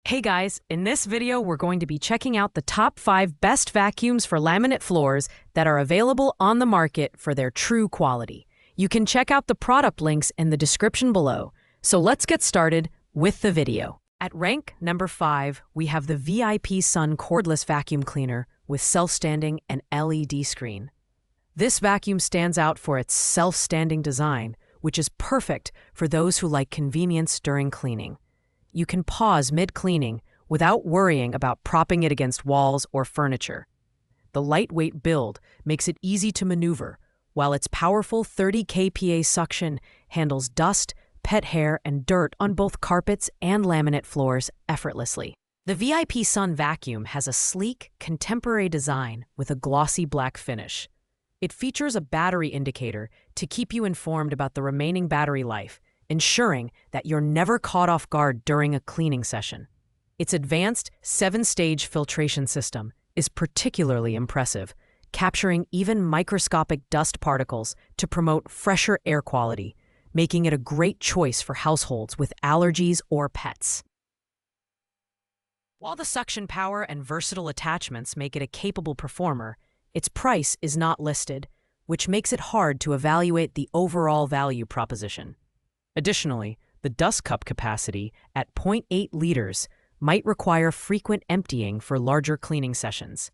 Hey guys, in this video we're going to be checking out the top 5 best vacuums for laminate floors that are available on the market for their true quality. You can check out the product links in the description below. So let's get started with the video. At rank number 5, we have the VIP Sun Cordless Vacuum Cleaner with self-standing and LED screen. This vacuum stands out for its self-standing design, which is perfect for those who like convenience during cleaning. You can pause mid-cleaning without worrying about propping it against walls or furniture. The lightweight build makes it easy to maneuver, while its powerful 30 kPa suction handles dust, pet hair, and dirt on both carpets and laminate floors effortlessly. The VIP Sun vacuum has a sleek, contemporary design with a glossy black finish. It features a battery indicator to keep you informed about the remaining battery life, ensuring that you're never caught off guard during a cleaning session. Its advanced 7-stage filtration system is particularly impressive, capturing even microscopic dust particles to promote fresher air quality, making it a great choice for households with allergies or pets. While the suction power and versatile attachments make it a capable performer, its price is not listed, which makes it hard to evaluate the overall value proposition. Additionally, the dust cup capacity at 0.8 liters might require frequent emptying for larger cleaning sessions.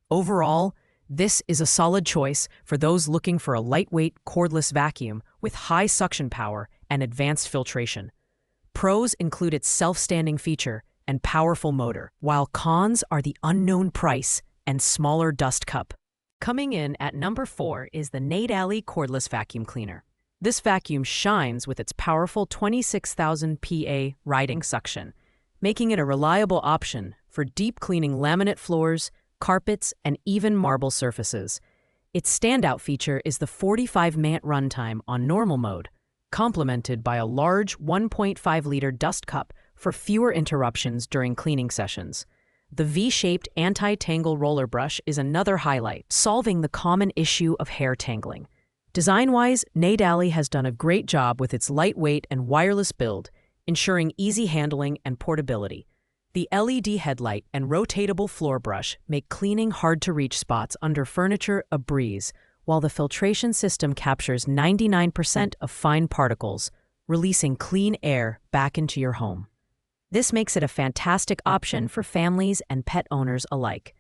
Overall, this is a solid choice for those looking for a lightweight, cordless vacuum with high suction power and advanced filtration. Pros include its self-standing feature and powerful motor, while cons are the unknown price and smaller dust cup. Coming in at number 4 is the Navigator Cordless Vacuum Cleaner. This vacuum shines with its powerful 26,000 PA riding suction, making it a reliable option for deep cleaning laminate floors, carpets, and even marble surfaces. Its standout feature is the 45-minute runtime on normal mode, complemented by a large 1.5-liter dust cup for fewer interruptions during cleaning sessions. The V-shaped anti-tangle roller brush is another highlight, solving the common issue of hair tangling. Design-wise, Navigator has done a great job with its lightweight and wireless build, ensuring easy handling and portability. The LED headlight and rotatable floor brush make cleaning hard-to-reach spots under furniture a breeze, while the filtration system captures 99% of fine particles, releasing clean air back into your home. This makes it a fantastic option for families and pet owners alike.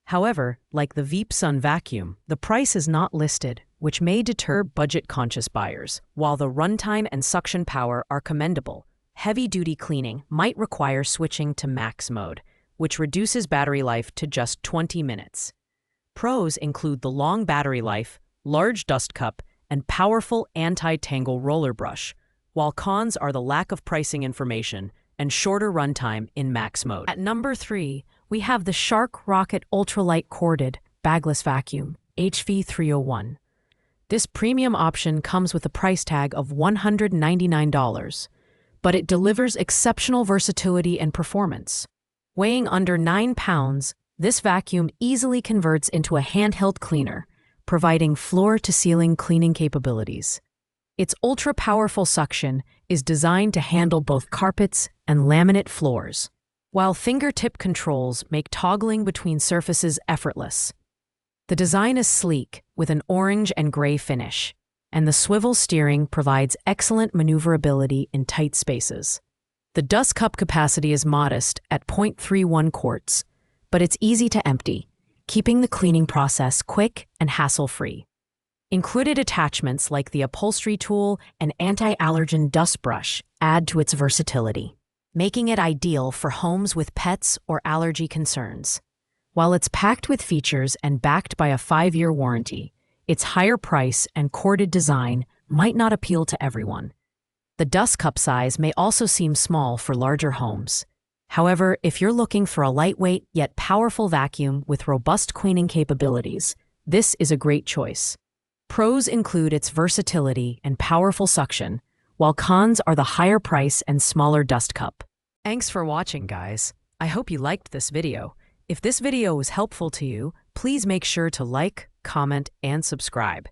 However, like the VIP Sun vacuum, the price is not listed, which may deter budget-conscious buyers. While the runtime and suction power are commendable, heavy-duty cleaning might require switching to max mode, which reduces battery life to just 20 minutes. Pros include the long battery life, large dust cup, and powerful anti-tangle roller brush, while cons are the lack of pricing information and shorter runtime in max mode. At number 3, we have the Shark Rocket Ultralight Corded Bagless Vacuum, HV301. This premium option comes with a price tag of $199, but it delivers exceptional versatility and performance. Weighing under 9 pounds, this vacuum easily converts into a handheld cleaner, providing floor-to-ceiling cleaning capabilities. Its ultra-powerful suction is designed to handle both carpets and laminate floors, while fingertip controls make toggling between surfaces effortless. The design is sleek, with an orange and gray finish, and the swivel steering provides excellent maneuverability in tight spaces. The dust cup capacity is modest at 0.31 quarts, but it's easy to empty, keeping the cleaning process quick and hassle-free. Included attachments like the upholstery tool and anti-allergen dust brush add to its versatility, making it ideal for homes with pets or allergy concerns. While it's packed with features and backed by a 5-year warranty, its higher price and corded design might not appeal to everyone. The dust cup size may also seem small for larger homes. However, if you're looking for a lightweight yet powerful vacuum with robust cleaning capabilities, this is a great choice. Pros include its versatility and powerful suction, while cons are the higher price and smaller dust cup. Thanks for watching, guys. I hope you liked this video. If this video was helpful to you, please make sure to like, comment, and subscribe.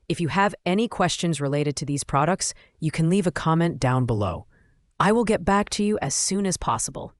If you have any questions related to these products, you can leave a comment down below. I will get back to you as soon as possible.